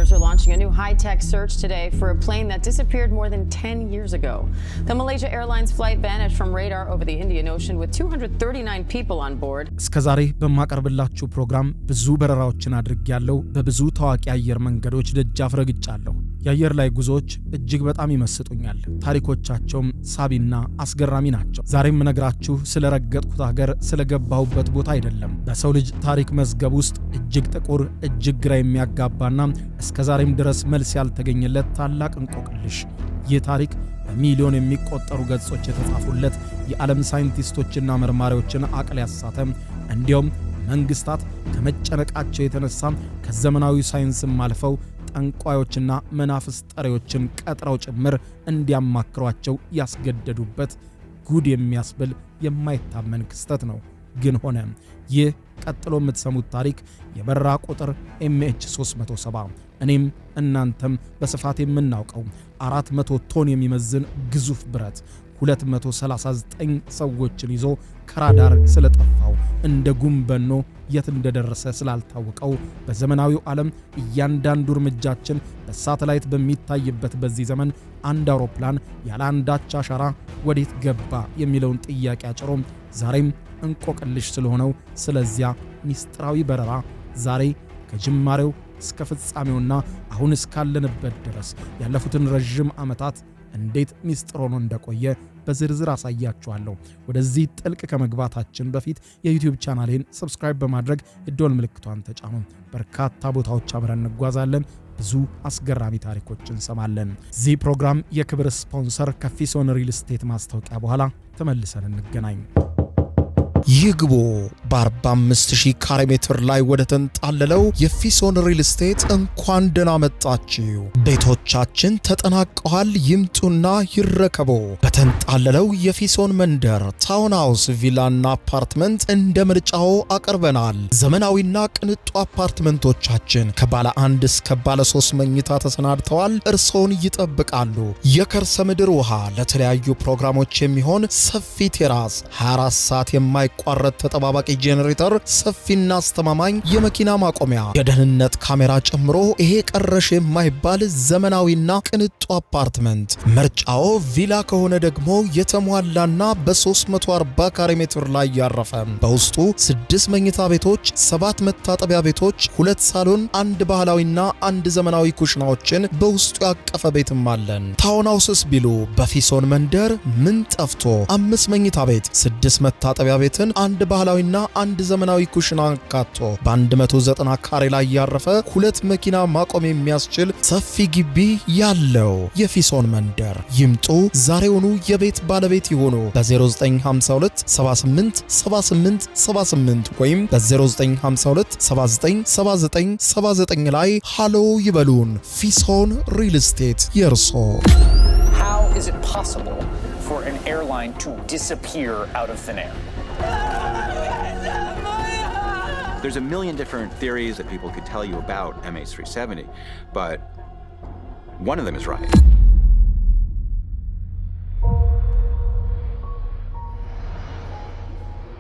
Investigators are launching a new high-tech search today for a plane that disappeared more than 10 years ago. The Malaysia Airlines flight vanished from radar over the Indian Ocean with 239 people on board. እስከዛሬ በማቀርብላችሁ ፕሮግራም ብዙ በረራዎችን አድርጌያለሁ። በብዙ ታዋቂ አየር መንገዶች ደጃፍ ረግጫለሁ። የአየር ላይ ጉዞዎች እጅግ በጣም ይመስጡኛል። ታሪኮቻቸውም ሳቢና አስገራሚ ናቸው። ዛሬም ነግራችሁ ስለረገጥኩት ሀገር ስለገባሁበት ቦታ አይደለም። በሰው ልጅ ታሪክ መዝገብ ውስጥ እጅግ ጥቁር እጅግ ግራ የሚያጋባና እስከዛሬም ድረስ መልስ ያልተገኘለት ታላቅ እንቆቅልሽ። ይህ ታሪክ በሚሊዮን የሚቆጠሩ ገጾች የተጻፉለት የዓለም ሳይንቲስቶችና መርማሪዎችን አቅል ያሳተ እንዲሁም መንግስታት ከመጨነቃቸው የተነሳ ከዘመናዊ ሳይንስም አልፈው ጠንቋዮችና መናፍስት ጠሪዎችን ቀጥረው ጭምር እንዲያማክሯቸው ያስገደዱበት ጉድ የሚያስብል የማይታመን ክስተት ነው። ግን ሆነ። ይህ ቀጥሎ የምትሰሙት ታሪክ የበረራ ቁጥር MH370 እኔም እናንተም በስፋት የምናውቀው 400 ቶን የሚመዝን ግዙፍ ብረት 239 ሰዎችን ይዞ ከራዳር ስለጠፋው እንደ ጉምበኖ የት እንደደረሰ ስላልታወቀው በዘመናዊው ዓለም እያንዳንዱ እርምጃችን በሳተላይት በሚታይበት በዚህ ዘመን አንድ አውሮፕላን ያለ አንዳች አሻራ ወዴት ገባ የሚለውን ጥያቄ አጭሮ ዛሬም እንቆቅልሽ ስለሆነው ስለዚያ ሚስጥራዊ በረራ ዛሬ ከጅማሬው እስከ ፍጻሜውና አሁን እስካለንበት ድረስ ያለፉትን ረጅም ዓመታት እንዴት ሚስጥር ሆኖ እንደቆየ በዝርዝር አሳያችኋለሁ። ወደዚህ ጥልቅ ከመግባታችን በፊት የዩቲዩብ ቻናሌን ሰብስክራይብ በማድረግ የደወል ምልክቷን ተጫኑ። በርካታ ቦታዎች አብረን እንጓዛለን። ብዙ አስገራሚ ታሪኮችን እንሰማለን። እዚህ ፕሮግራም የክብር ስፖንሰር ከፊሶን ሪል ስቴት ማስታወቂያ በኋላ ተመልሰን እንገናኝ። ይግቡ በ45000 ካሬ ሜትር ላይ ወደ ተንጣለለው የፊሶን ሪል ስቴት እንኳን ደህና መጣችሁ። ቤቶቻችን ተጠናቀዋል። ይምጡና ይረከቡ። በተንጣለለው የፊሶን መንደር ታውን ሃውስ ቪላና አፓርትመንት እንደ ምርጫው አቀርበናል። ዘመናዊና ቅንጡ አፓርትመንቶቻችን ከባለ 1 እስከ ባለ 3 መኝታ ተሰናድተዋል። እርሶን ይጠብቃሉ። የከርሰ ምድር ውሃ፣ ለተለያዩ ፕሮግራሞች የሚሆን ሰፊ ቴራስ፣ 24 ሰዓት ቋረት ተጠባባቂ ጄኔሬተር፣ ሰፊና አስተማማኝ የመኪና ማቆሚያ፣ የደህንነት ካሜራ ጨምሮ ይሄ ቀረሽ የማይባል ዘመናዊና ቅንጡ አፓርትመንት። ምርጫው ቪላ ከሆነ ደግሞ የተሟላና በ340 ካሬ ሜትር ላይ ያረፈ በውስጡ 6 መኝታ ቤቶች፣ 7 መታጠቢያ ቤቶች፣ 2 ሳሎን፣ 1 ባህላዊና 1 ዘመናዊ ኩሽናዎችን በውስጡ ያቀፈ ቤትም አለን። ታውን ሃውስስ ቢሉ በፊሶን መንደር ምን ጠፍቶ 5 መኝታ ቤት፣ 6 መታጠቢያ ቤት፣ 1 ባህላዊና 1 ዘመናዊ ኩሽና አካቶ በ190 ካሬ ላይ ያረፈ 2 መኪና ማቆም የሚያስችል ሰፊ ግቢ ያለው የፊሶን መንደር። ይምጡ፣ ዛሬውኑ የቤት ባለቤት ይሆኑ። በ0952 78 78 78 ወይም በ0952 79 79 79 ላይ ሃሎ ይበሉን። ፊሶን ሪል ስቴት የርሶ። How is it possible for an airline to disappear out of thin air? There's a million different theories that people could tell you about MH370, but one of them is right.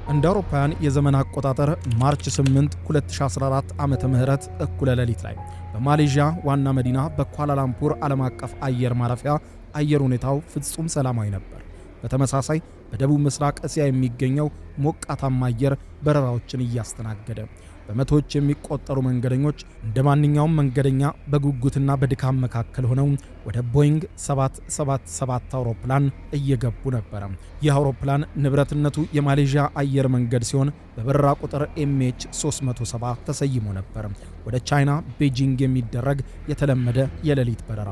እንደ አውሮፓውያን የዘመን አቆጣጠር ማርች 8 2014 ዓመተ ምህረት እኩለ ሌሊት ላይ በማሌዥያ ዋና መዲና በኳላላምፑር ዓለም አቀፍ አየር ማረፊያ አየር ሁኔታው ፍጹም ሰላማዊ ነበር። በተመሳሳይ በደቡብ ምስራቅ እስያ የሚገኘው ሞቃታማ አየር በረራዎችን እያስተናገደ በመቶዎች የሚቆጠሩ መንገደኞች እንደማንኛውም መንገደኛ በጉጉትና በድካም መካከል ሆነው ወደ ቦይንግ 777 አውሮፕላን እየገቡ ነበር። ይህ አውሮፕላን ንብረትነቱ የማሌዥያ አየር መንገድ ሲሆን በበረራ ቁጥር MH370 ተሰይሞ ነበር። ወደ ቻይና ቤጂንግ የሚደረግ የተለመደ የሌሊት በረራ።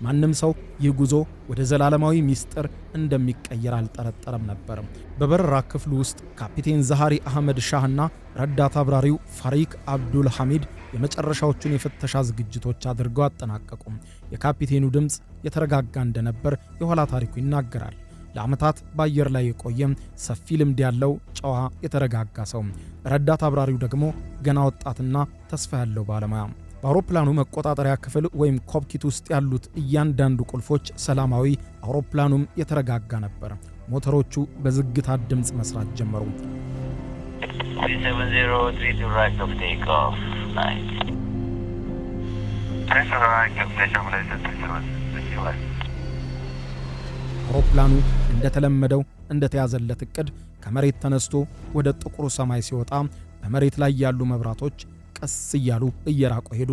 ማንም ሰው ይህ ጉዞ ወደ ዘላለማዊ ሚስጥር እንደሚቀየር አልጠረጠረም ነበር። በበረራ ክፍሉ ውስጥ ካፒቴን ዛሃሪ አህመድ ሻህና ረዳት አብራሪው ፋሪክ አብዱል ሐሚድ የመጨረሻዎቹን የፍተሻ ዝግጅቶች አድርገው አጠናቀቁ። የካፒቴኑ ድምጽ የተረጋጋ እንደነበር የኋላ ታሪኩ ይናገራል። ለዓመታት በአየር ላይ የቆየ ሰፊ ልምድ ያለው ጨዋ የተረጋጋ ሰው፣ ረዳት አብራሪው ደግሞ ገና ወጣትና ተስፋ ያለው ባለሙያ። በአውሮፕላኑ መቆጣጠሪያ ክፍል ወይም ኮክፒት ውስጥ ያሉት እያንዳንዱ ቁልፎች ሰላማዊ፣ አውሮፕላኑም የተረጋጋ ነበር። ሞተሮቹ በዝግታ ድምጽ መስራት ጀመሩ። 7032 right of takeoff. Nice. አውሮፕላኑ እንደተለመደው እንደተያዘለት እቅድ ከመሬት ተነስቶ ወደ ጥቁሩ ሰማይ ሲወጣ በመሬት ላይ ያሉ መብራቶች ቀስ እያሉ እየራቁ ሄዱ።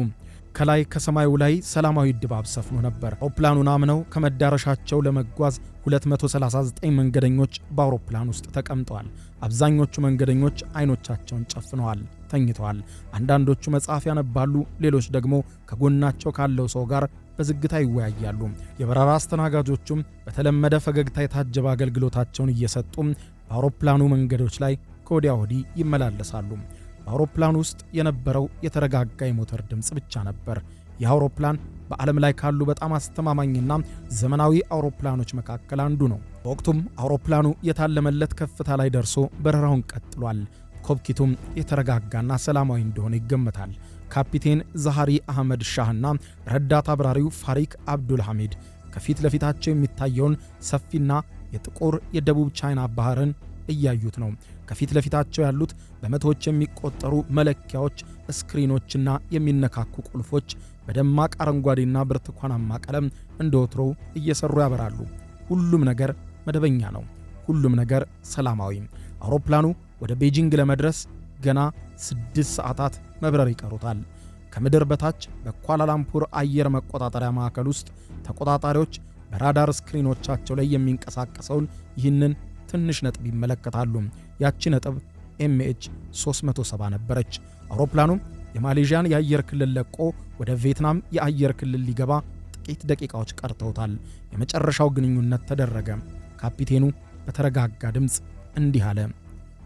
ከላይ ከሰማዩ ላይ ሰላማዊ ድባብ ሰፍኖ ነበር። አውሮፕላኑን አምነው ከመዳረሻቸው ለመጓዝ 239 መንገደኞች በአውሮፕላን ውስጥ ተቀምጠዋል። አብዛኞቹ መንገደኞች አይኖቻቸውን ጨፍነዋል፣ ተኝተዋል። አንዳንዶቹ መጽሐፍ ያነባሉ፣ ሌሎች ደግሞ ከጎናቸው ካለው ሰው ጋር በዝግታ ይወያያሉ። የበረራ አስተናጋጆቹም በተለመደ ፈገግታ የታጀበ አገልግሎታቸውን እየሰጡ በአውሮፕላኑ መንገዶች ላይ ከወዲያ ወዲህ ይመላለሳሉ። በአውሮፕላን ውስጥ የነበረው የተረጋጋ የሞተር ድምፅ ብቻ ነበር። ይህ አውሮፕላን በዓለም ላይ ካሉ በጣም አስተማማኝና ዘመናዊ አውሮፕላኖች መካከል አንዱ ነው። በወቅቱም አውሮፕላኑ የታለመለት ከፍታ ላይ ደርሶ በረራውን ቀጥሏል። ኮክፒቱም የተረጋጋና ሰላማዊ እንደሆነ ይገመታል። ካፒቴን ዛሃሪ አህመድ ሻህና ረዳት አብራሪው ፋሪክ አብዱል ሐሚድ ከፊት ለፊታቸው የሚታየውን ሰፊና የጥቁር የደቡብ ቻይና ባህርን እያዩት ነው። ከፊት ለፊታቸው ያሉት በመቶዎች የሚቆጠሩ መለኪያዎች፣ ስክሪኖችና የሚነካኩ ቁልፎች በደማቅ አረንጓዴና ብርቱካናማ ቀለም እንደወትሮው እየሰሩ ያበራሉ። ሁሉም ነገር መደበኛ ነው። ሁሉም ነገር ሰላማዊ። አውሮፕላኑ ወደ ቤጂንግ ለመድረስ ገና 6 ሰዓታት መብረር ይቀሩታል። ከምድር በታች በኳላላምፑር አየር መቆጣጠሪያ ማዕከል ውስጥ ተቆጣጣሪዎች በራዳር ስክሪኖቻቸው ላይ የሚንቀሳቀሰውን ይህንን ትንሽ ነጥብ ይመለከታሉ። ያቺ ነጥብ ኤምኤች 370 ነበረች። አውሮፕላኑ የማሌዥያን የአየር ክልል ለቆ ወደ ቪየትናም የአየር ክልል ሊገባ ጥቂት ደቂቃዎች ቀርተውታል። የመጨረሻው ግንኙነት ተደረገ። ካፒቴኑ በተረጋጋ ድምፅ እንዲህ አለ፣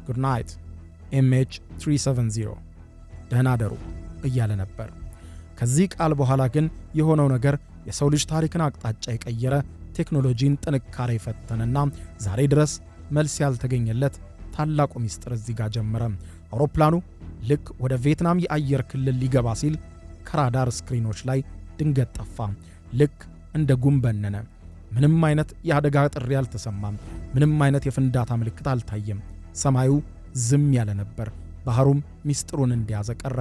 ጉድ ናይት ኤምኤች 370 ደህና ደሩ እያለ ነበር። ከዚህ ቃል በኋላ ግን የሆነው ነገር የሰው ልጅ ታሪክን አቅጣጫ የቀየረ፣ ቴክኖሎጂን ጥንካሬ የፈተነና ዛሬ ድረስ መልስ ያልተገኘለት ታላቁ ሚስጥር እዚህ ጋር ጀመረ። አውሮፕላኑ ልክ ወደ ቪየትናም የአየር ክልል ሊገባ ሲል ከራዳር ስክሪኖች ላይ ድንገት ጠፋ። ልክ እንደ ጉም በነነ። ምንም አይነት የአደጋ ጥሪ አልተሰማም። ምንም አይነት የፍንዳታ ምልክት አልታየም። ሰማዩ ዝም ያለ ነበር። ባህሩም ሚስጥሩን እንደያዘ ቀረ።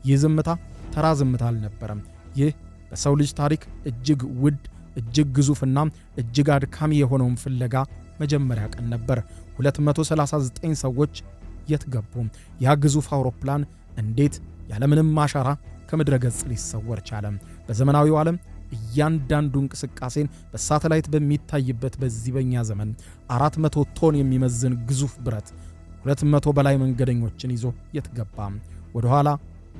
ይህ ዝምታ ተራ ዝምታ አልነበረም። ይህ በሰው ልጅ ታሪክ እጅግ ውድ፣ እጅግ ግዙፍና እጅግ አድካሚ የሆነውን ፍለጋ መጀመሪያ ቀን ነበር። 239 ሰዎች የት ገቡ? ያ ግዙፍ አውሮፕላን እንዴት ያለምንም አሻራ ከምድረ ገጽ ሊሰወር ቻለ? በዘመናዊው ዓለም እያንዳንዱ እንቅስቃሴን በሳተላይት በሚታይበት በዚህ በኛ ዘመን 400 ቶን የሚመዝን ግዙፍ ብረት 200 በላይ መንገደኞችን ይዞ የት ገባ? ወደ ኋላ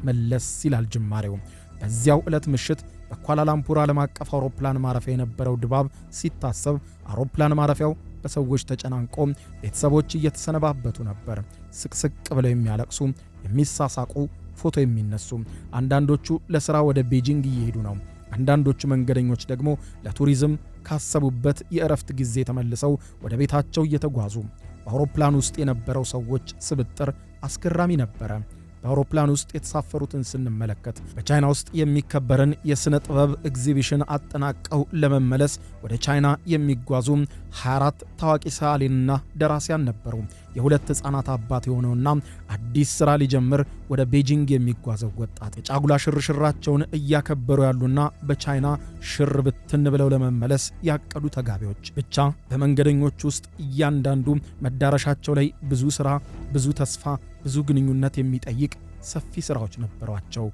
መለስ ይላል ጅማሬው። በዚያው ዕለት ምሽት በኳላላምፑር ዓለም አቀፍ አውሮፕላን ማረፊያ የነበረው ድባብ ሲታሰብ አውሮፕላን ማረፊያው በሰዎች ተጨናንቆ ቤተሰቦች እየተሰነባበቱ ነበር። ስቅስቅ ብለው የሚያለቅሱ፣ የሚሳሳቁ፣ ፎቶ የሚነሱ። አንዳንዶቹ ለሥራ ወደ ቤጂንግ እየሄዱ ነው። አንዳንዶቹ መንገደኞች ደግሞ ለቱሪዝም ካሰቡበት የእረፍት ጊዜ ተመልሰው ወደ ቤታቸው እየተጓዙ። በአውሮፕላን ውስጥ የነበረው ሰዎች ስብጥር አስገራሚ ነበረ። በአውሮፕላን ውስጥ የተሳፈሩትን ስንመለከት በቻይና ውስጥ የሚከበርን የሥነ ጥበብ ኤግዚቢሽን አጠናቀው ለመመለስ ወደ ቻይና የሚጓዙ 24 ታዋቂ ሰዓሊና ደራሲያን ነበሩ። የሁለት ሕፃናት አባት የሆነውና አዲስ ሥራ ሊጀምር ወደ ቤጂንግ የሚጓዘው ወጣት፣ የጫጉላ ሽርሽራቸውን እያከበሩ ያሉና በቻይና ሽር ብትን ብለው ለመመለስ ያቀዱ ተጋቢዎች። ብቻ በመንገደኞች ውስጥ እያንዳንዱ መዳረሻቸው ላይ ብዙ ሥራ፣ ብዙ ተስፋ፣ ብዙ ግንኙነት የሚጠይቅ ሰፊ ሥራዎች ነበሯቸው።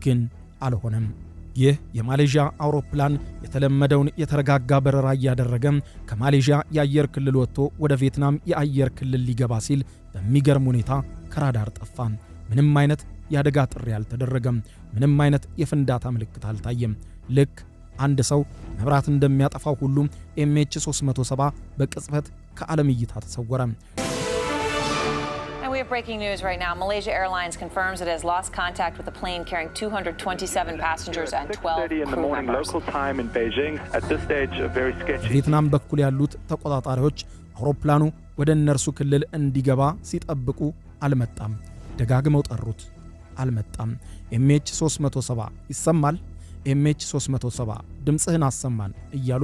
ግን አልሆነም። ይህ የማሌዥያ አውሮፕላን የተለመደውን የተረጋጋ በረራ እያደረገ ከማሌዥያ የአየር ክልል ወጥቶ ወደ ቪየትናም የአየር ክልል ሊገባ ሲል በሚገርም ሁኔታ ከራዳር ጠፋ። ምንም አይነት የአደጋ ጥሪ አልተደረገም። ምንም አይነት የፍንዳታ ምልክት አልታየም። ልክ አንድ ሰው መብራት እንደሚያጠፋው ሁሉ ኤምኤች 370 በቅጽበት ከዓለም እይታ ተሰወረ። We have breaking news right now. Malaysia Airlines confirms it has lost contact with a plane carrying 227 passengers and 12 crew members. በቪየትናም በኩል ያሉት ተቆጣጣሪዎች አውሮፕላኑ ወደ እነርሱ ክልል እንዲገባ ሲጠብቁ አልመጣም። ደጋግመው ጠሩት፣ አልመጣም። ኤምኤች 370 ይሰማል፣ ኤምኤች 370 ድምፅህን አሰማን እያሉ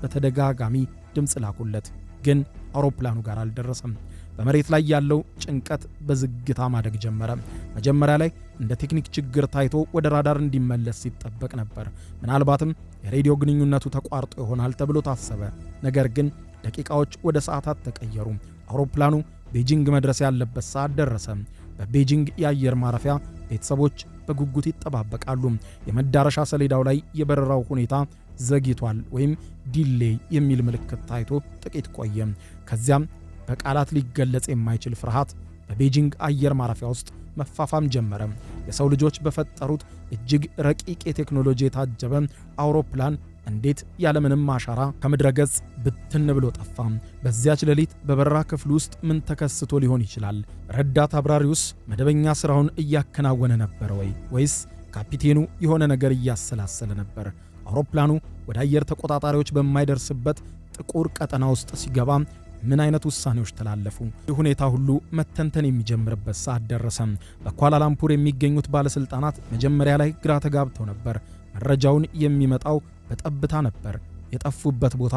በተደጋጋሚ ድምፅ ላኩለት። ግን አውሮፕላኑ ጋር አልደረሰም። በመሬት ላይ ያለው ጭንቀት በዝግታ ማደግ ጀመረ። መጀመሪያ ላይ እንደ ቴክኒክ ችግር ታይቶ ወደ ራዳር እንዲመለስ ሲጠበቅ ነበር። ምናልባትም የሬዲዮ ግንኙነቱ ተቋርጦ ይሆናል ተብሎ ታሰበ። ነገር ግን ደቂቃዎች ወደ ሰዓታት ተቀየሩ። አውሮፕላኑ ቤጂንግ መድረስ ያለበት ሰዓት ደረሰ። በቤጂንግ የአየር ማረፊያ ቤተሰቦች በጉጉት ይጠባበቃሉ። የመዳረሻ ሰሌዳው ላይ የበረራው ሁኔታ ዘግይቷል ወይም ዲሌይ የሚል ምልክት ታይቶ ጥቂት ቆየ። ከዚያም በቃላት ሊገለጽ የማይችል ፍርሃት በቤጂንግ አየር ማረፊያ ውስጥ መፋፋም ጀመረ። የሰው ልጆች በፈጠሩት እጅግ ረቂቅ የቴክኖሎጂ የታጀበ አውሮፕላን እንዴት ያለምንም አሻራ ከምድረ ገጽ ብትን ብሎ ጠፋ? በዚያች ሌሊት በበረራ ክፍል ውስጥ ምን ተከስቶ ሊሆን ይችላል? ረዳት አብራሪውስ መደበኛ ስራውን እያከናወነ ነበር ወይስ ካፒቴኑ የሆነ ነገር እያሰላሰለ ነበር? አውሮፕላኑ ወደ አየር ተቆጣጣሪዎች በማይደርስበት ጥቁር ቀጠና ውስጥ ሲገባ ምን አይነት ውሳኔዎች ተላለፉ? ይህ ሁኔታ ሁሉ መተንተን የሚጀምርበት ሰዓት ደረሰ። በኳላላምፑር የሚገኙት ባለስልጣናት መጀመሪያ ላይ ግራ ተጋብተው ነበር። መረጃውን የሚመጣው በጠብታ ነበር። የጠፉበት ቦታ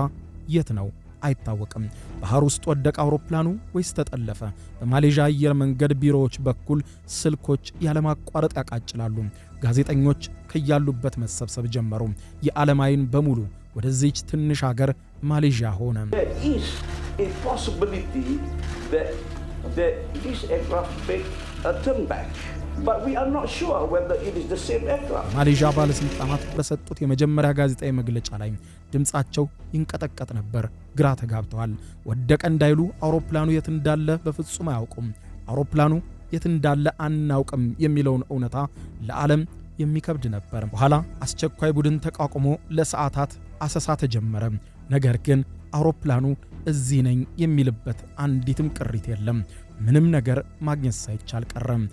የት ነው አይታወቅም። ባህር ውስጥ ወደቀ አውሮፕላኑ ወይስ ተጠለፈ? በማሌዥያ አየር መንገድ ቢሮዎች በኩል ስልኮች ያለማቋረጥ ያቃጭላሉ። ጋዜጠኞች ከያሉበት መሰብሰብ ጀመሩ። የዓለም አይን በሙሉ ወደዚህች ትንሽ ሀገር ማሌዥያ ሆነ። a possibility that this aircraft make a turn back, but we are not sure whether it is the same aircraft. ማሌዥያ ባለስልጣናት በሰጡት የመጀመሪያ ጋዜጣዊ መግለጫ ላይ ድምጻቸው ይንቀጠቀጥ ነበር። ግራ ተጋብተዋል። ወደቀ እንዳይሉ አውሮፕላኑ የት እንዳለ በፍጹም አያውቁም። አውሮፕላኑ የት እንዳለ አናውቅም የሚለውን እውነታ ለዓለም የሚከብድ ነበር። በኋላ አስቸኳይ ቡድን ተቋቁሞ ለሰዓታት አሰሳ ተጀመረ። ነገር ግን አውሮፕላኑ እዚህ ነኝ የሚልበት አንዲትም ቅሪት የለም። ምንም ነገር ማግኘት ሳይቻል ቀረም።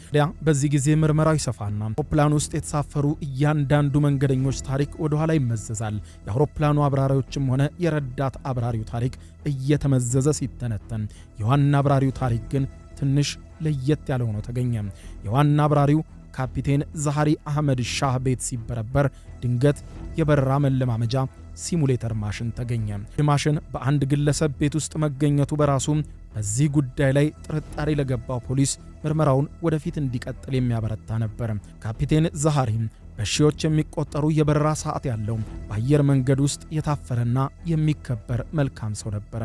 በዚህ ጊዜ ምርመራው ይሰፋና አውሮፕላኑ ውስጥ የተሳፈሩ እያንዳንዱ መንገደኞች ታሪክ ወደ ኋላ ይመዘዛል። የአውሮፕላኑ አብራሪዎችም ሆነ የረዳት አብራሪው ታሪክ እየተመዘዘ ሲተነተን፣ የዋና አብራሪው ታሪክ ግን ትንሽ ለየት ያለ ሆኖ ተገኘ። የዋና አብራሪው ካፒቴን ዛሃሪ አህመድ ሻህ ቤት ሲበረበር ድንገት የበረራ መለማመጃ ሲሙሌተር ማሽን ተገኘ። ይህ ማሽን በአንድ ግለሰብ ቤት ውስጥ መገኘቱ በራሱ በዚህ ጉዳይ ላይ ጥርጣሬ ለገባው ፖሊስ ምርመራውን ወደፊት እንዲቀጥል የሚያበረታ ነበር። ካፒቴን ዛሃሪ በሺዎች የሚቆጠሩ የበረራ ሰዓት ያለው በአየር መንገድ ውስጥ የታፈረና የሚከበር መልካም ሰው ነበር።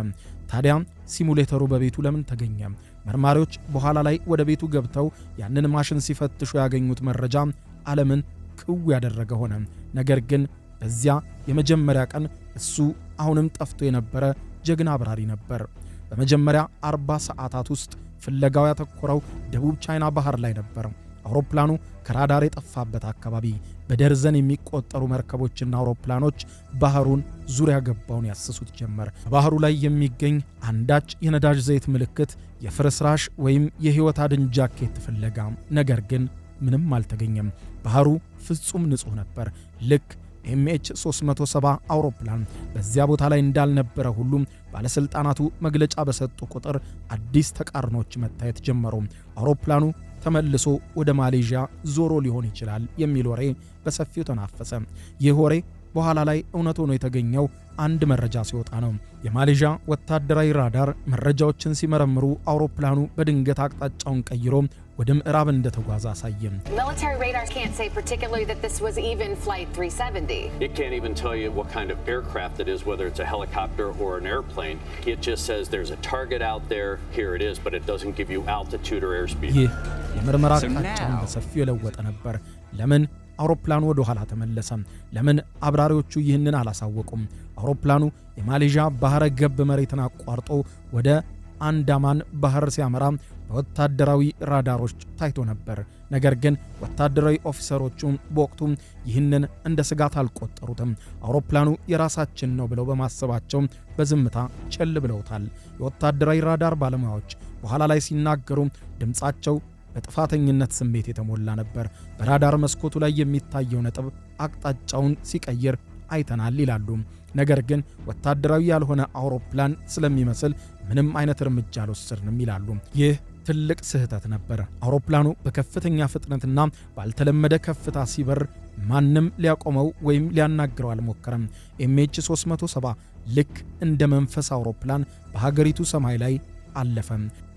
ታዲያ ሲሙሌተሩ በቤቱ ለምን ተገኘ? መርማሪዎች በኋላ ላይ ወደ ቤቱ ገብተው ያንን ማሽን ሲፈትሹ ያገኙት መረጃ ዓለምን ክው ያደረገ ሆነ። ነገር ግን በዚያ የመጀመሪያ ቀን እሱ አሁንም ጠፍቶ የነበረ ጀግና አብራሪ ነበር። በመጀመሪያ 40 ሰዓታት ውስጥ ፍለጋው ያተኮረው ደቡብ ቻይና ባህር ላይ ነበር። አውሮፕላኑ ከራዳር የጠፋበት አካባቢ በደርዘን የሚቆጠሩ መርከቦችና አውሮፕላኖች ባህሩን ዙሪያ ገባውን ያሰሱት ጀመር። በባህሩ ላይ የሚገኝ አንዳች የነዳጅ ዘይት ምልክት፣ የፍርስራሽ ወይም የህይወት አድን ጃኬት ፍለጋ። ነገር ግን ምንም አልተገኘም። ባህሩ ፍጹም ንጹህ ነበር። ልክ MH370 አውሮፕላን በዚያ ቦታ ላይ እንዳልነበረ ሁሉም ባለስልጣናቱ መግለጫ በሰጡ ቁጥር አዲስ ተቃርኖች መታየት ጀመሩ። አውሮፕላኑ ተመልሶ ወደ ማሌዥያ ዞሮ ሊሆን ይችላል የሚል ወሬ በሰፊው ተናፈሰ። ይህ ወሬ በኋላ ላይ እውነት ሆኖ የተገኘው አንድ መረጃ ሲወጣ ነው። የማሌዥያ ወታደራዊ ራዳር መረጃዎችን ሲመረምሩ አውሮፕላኑ በድንገት አቅጣጫውን ቀይሮ ወደ ምዕራብ እንደተጓዘ አሳየ። Military radars can't say particularly that this was even flight 370. It can't even tell you what kind of aircraft it is, whether it's a helicopter or an airplane. It just says there's a target out there, here it is, but it doesn't give you altitude or airspeed. ይህ የምርመራ አቅጣጫውን በሰፊው የለወጠ ነበር። ለምን አውሮፕላኑ ወደ ኋላ ተመለሰ? ለምን አብራሪዎቹ ይህንን አላሳወቁም? አውሮፕላኑ የማሌዥያ ባህረ ገብ መሬትን አቋርጦ ወደ አንዳማን ባህር ሲያመራ በወታደራዊ ራዳሮች ታይቶ ነበር። ነገር ግን ወታደራዊ ኦፊሰሮቹ በወቅቱ ይህንን እንደ ስጋት አልቆጠሩትም። አውሮፕላኑ የራሳችን ነው ብለው በማሰባቸው በዝምታ ቸል ብለውታል። የወታደራዊ ራዳር ባለሙያዎች በኋላ ላይ ሲናገሩ ድምጻቸው በጥፋተኝነት ስሜት የተሞላ ነበር። በራዳር መስኮቱ ላይ የሚታየው ነጥብ አቅጣጫውን ሲቀይር አይተናል ይላሉ። ነገር ግን ወታደራዊ ያልሆነ አውሮፕላን ስለሚመስል ምንም አይነት እርምጃ አልወሰድንም ይላሉ። ይህ ትልቅ ስህተት ነበር። አውሮፕላኑ በከፍተኛ ፍጥነትና ባልተለመደ ከፍታ ሲበር ማንም ሊያቆመው ወይም ሊያናግረው አልሞከረም። MH370 ልክ እንደ መንፈስ አውሮፕላን በሀገሪቱ ሰማይ ላይ አለፈ።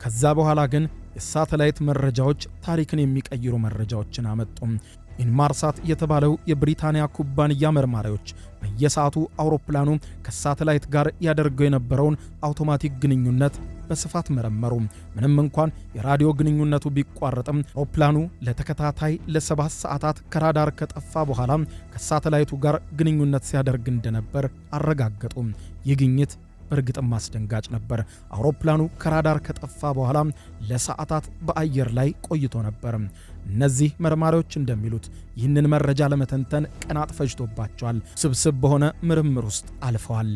ከዛ በኋላ ግን የሳተላይት መረጃዎች ታሪክን የሚቀይሩ መረጃዎችን አመጡ። ኢንማርሳት የተባለው የብሪታንያ ኩባንያ መርማሪዎች በየሰዓቱ አውሮፕላኑ ከሳተላይት ጋር ያደርገው የነበረውን አውቶማቲክ ግንኙነት በስፋት መረመሩ። ምንም እንኳን የራዲዮ ግንኙነቱ ቢቋረጥም አውሮፕላኑ ለተከታታይ ለ7 ሰዓታት ከራዳር ከጠፋ በኋላ ከሳተላይቱ ጋር ግንኙነት ሲያደርግ እንደነበር አረጋገጡ። ይህ ግኝት በእርግጥም አስደንጋጭ ነበር። አውሮፕላኑ ከራዳር ከጠፋ በኋላ ለሰዓታት በአየር ላይ ቆይቶ ነበር። እነዚህ መርማሪዎች እንደሚሉት ይህንን መረጃ ለመተንተን ቀናት ፈጅቶባቸዋል። ስብስብ በሆነ ምርምር ውስጥ አልፈዋል።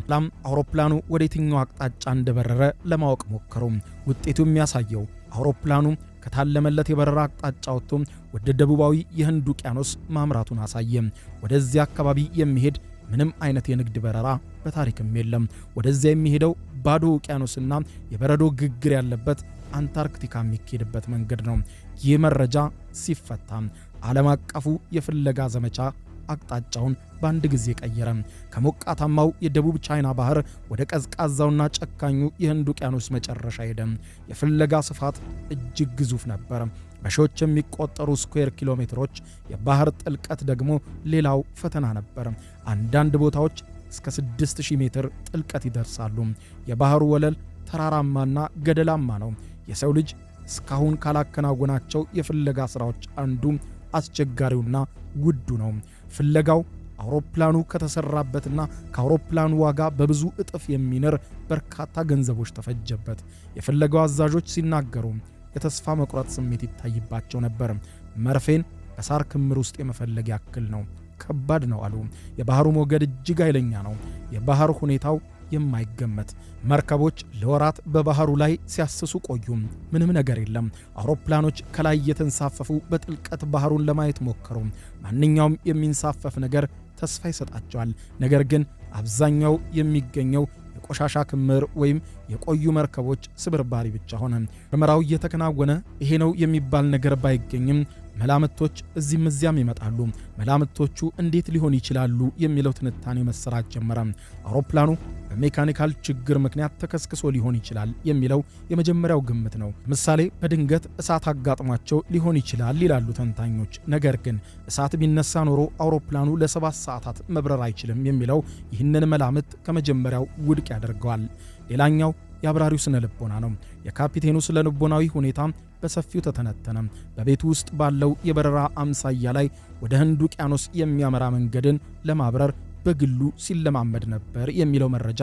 አውሮፕላኑ ወደ የትኛው አቅጣጫ እንደበረረ ለማወቅ ሞከሩ። ውጤቱ የሚያሳየው አውሮፕላኑ ከታለመለት የበረራ አቅጣጫ ወጥቶ ወደ ደቡባዊ የህንድ ውቅያኖስ ማምራቱን አሳየ። ወደዚያ አካባቢ የሚሄድ ምንም አይነት የንግድ በረራ በታሪክም የለም። ወደዚያ የሚሄደው ባዶ ውቅያኖስና የበረዶ ግግር ያለበት አንታርክቲካ የሚሄድበት መንገድ ነው። ይህ መረጃ ሲፈታ ዓለም አቀፉ የፍለጋ ዘመቻ አቅጣጫውን በአንድ ጊዜ ቀየረ። ከሞቃታማው የደቡብ ቻይና ባህር ወደ ቀዝቃዛውና ጨካኙ የህንድ ውቅያኖስ መጨረሻ ሄደ። የፍለጋ ስፋት እጅግ ግዙፍ ነበር። በሺዎች የሚቆጠሩ ስኩዌር ኪሎ ሜትሮች፣ የባህር ጥልቀት ደግሞ ሌላው ፈተና ነበር። አንዳንድ ቦታዎች እስከ 6000 ሜትር ጥልቀት ይደርሳሉ። የባህሩ ወለል ተራራማና ገደላማ ነው። የሰው ልጅ እስካሁን ካላከናወናቸው የፍለጋ ሥራዎች አንዱ አስቸጋሪውና ውዱ ነው። ፍለጋው አውሮፕላኑ ከተሰራበትና ከአውሮፕላኑ ዋጋ በብዙ እጥፍ የሚንር በርካታ ገንዘቦች ተፈጀበት። የፍለጋው አዛዦች ሲናገሩ የተስፋ መቁረጥ ስሜት ይታይባቸው ነበር። መርፌን በሳር ክምር ውስጥ የመፈለግ ያክል ነው፣ ከባድ ነው አሉ። የባህሩ ሞገድ እጅግ ኃይለኛ ነው። የባህር ሁኔታው የማይገመት። መርከቦች ለወራት በባህሩ ላይ ሲያስሱ ቆዩ። ምንም ነገር የለም። አውሮፕላኖች ከላይ የተንሳፈፉ በጥልቀት ባህሩን ለማየት ሞከሩ። ማንኛውም የሚንሳፈፍ ነገር ተስፋ ይሰጣቸዋል። ነገር ግን አብዛኛው የሚገኘው የቆሻሻ ክምር ወይም የቆዩ መርከቦች ስብርባሪ ብቻ ሆነ። ምርመራው እየተከናወነ ይሄ ነው የሚባል ነገር ባይገኝም መላምቶች እዚህም እዚያም ይመጣሉ። መላምቶቹ እንዴት ሊሆን ይችላሉ የሚለው ትንታኔ መሰራት ጀመረ። አውሮፕላኑ በሜካኒካል ችግር ምክንያት ተከስክሶ ሊሆን ይችላል የሚለው የመጀመሪያው ግምት ነው። ምሳሌ በድንገት እሳት አጋጥሟቸው ሊሆን ይችላል ይላሉ ተንታኞች። ነገር ግን እሳት ቢነሳ ኖሮ አውሮፕላኑ ለ7 ሰዓታት መብረር አይችልም የሚለው ይህንን መላምት ከመጀመሪያው ውድቅ ያደርገዋል። ሌላኛው የአብራሪው ስነ ልቦና ነው። የካፒቴኑ ስነ ልቦናዊ ሁኔታ በሰፊው ተተነተነ። በቤቱ ውስጥ ባለው የበረራ አምሳያ ላይ ወደ ህንድ ውቅያኖስ የሚያመራ መንገድን ለማብረር በግሉ ሲለማመድ ነበር የሚለው መረጃ